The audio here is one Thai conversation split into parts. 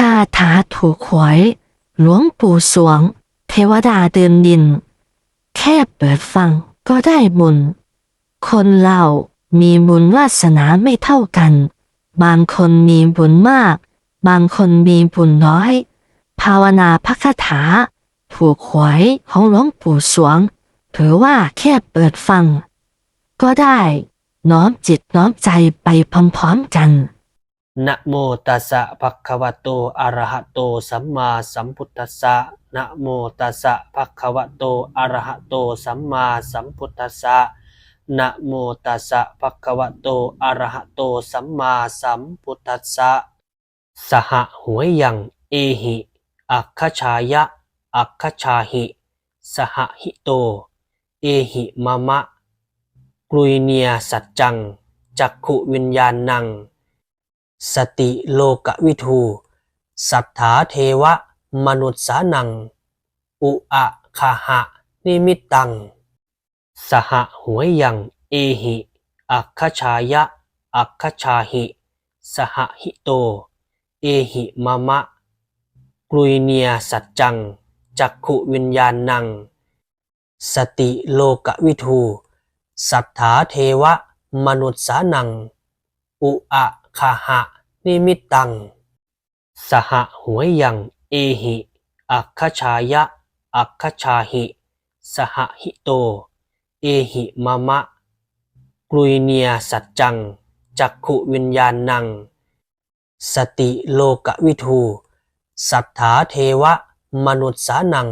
คาถาถูกหวยหลวงปู่สวงเทวดาเดินดินแค่เปิดฟังก็ได้บุญคนเรามีบุญวาสนาไม่เท่ากันบางคนมีบุญมากบางคนมีบุญน้อยภาวนาพระคาถาถูกหวยของหลวงปู่สวงถือว่าแค่เปิดฟังก็ได้น้อมจิตน้อมใจไปพร้อมๆกันนะโมตัสสะภะคะวะโตอะระหะโตสัมมาสัมพุทธัสสะนะโมตัสสะภะคะวะโตอะระหะโตสัมมาสัมพุทธัสสะนะโมตัสสะภะคะวะโตอะระหะโตสัมมาสัมพุทธัสสะสหหวยยังเอหิอัคคชายะอัคคชาหิสหหิโตเอหิมะมะกลุยเนียสัจจังจักขุวิญญาณังสติโลกวิทูสัทธาเทวะมนุษสานังอุอะคาหะนิมิตตังสหหวยยังเอหิอัคคชายะอัคคชาหิสหหิโตเอหิมะมะกลุยเนียสัจจังจักขุวิญญาณังสติโลกวิทูสัทธาเทวะมนุษสานังอุอะคาหะนิมิตตังสหหวยยังเอหิอัคคชายะอัคคชาหิสหหิโตเอหิมะมะกลุยเนียสัจจังจักขุวิญญาณังสติโลกวิทูสัทธาเทวะมนุษสานัง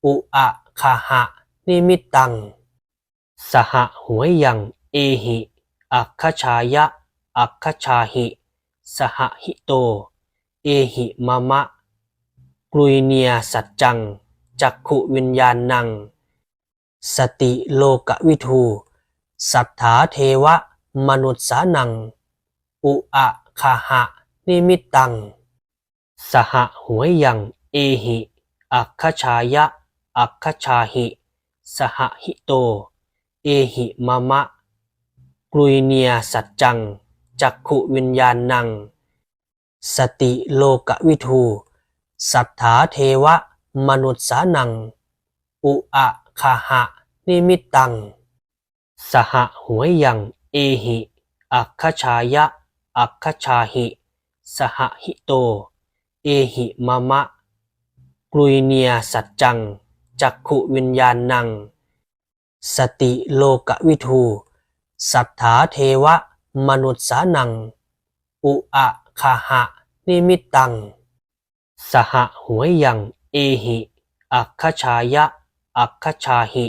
อุอะคาหะนิมิตตังสหหวยยังเอหิอัคคชายะอัคคชาหิสหหิโตเอหิมะมะกลุยเนียสัจจังจักขุวิญญาณังสติโลกวิทูสัทธาเทวะมนุษสานังอุอะคาหะนิมิตตังสหหวยยังเอหิอัคคชายะอัคคชาหิสหหิโตเอหิมะมะกลุยเนียสัจจังจักขุวิญญาณังสติโลกวิทูสัทธาเทวะมนุษสานังอุอะคาหะนิมิตตังสหหวยยังเอหิอัคคชายะอัคคชาหิสหหิโตเอหิมะมะกลุยเนียสัจจังจักขุวิญญาณังสติโลกวิทูสัทธาเทวะมนุษสานังอุอะคาหะนิมิตตังสหหวยยังเอหิอัคคชายะอัคคชาหิ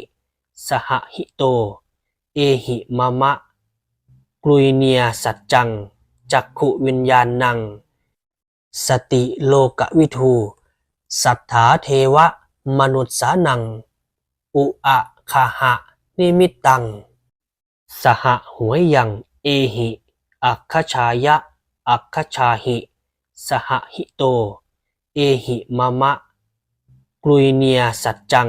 สหหิโตเอหิมะมะกลุยเนียสัจจังจักขุวิญญาณังสติโลกวิทูสัทธาเทวะมนุษสานังอุอะคาหะนิมิตตังสหหวยยังเอหิอัคคชายะอัคคชาหิสหหิโตเอหิมะมะกลุยเนียสัจจัง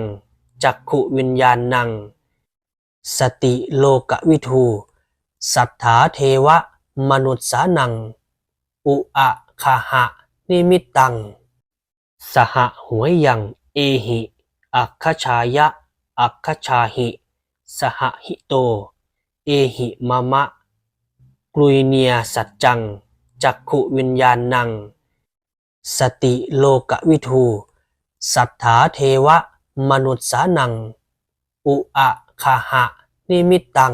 จักขุวิญญาณังสติโลกวิทูสัทธาเทวะมนุษสานังอุอะคาหะนิมิตตังสหหวยยังเอหิอัคคชายะอัคคชาหิสหหิโตเอหิมะมะกลุยเนียสัจจังจักขุวิญญาณังสติโลกวิทูสัทธาเทวะมนุษสานังอุอะคาหะนิมิตตัง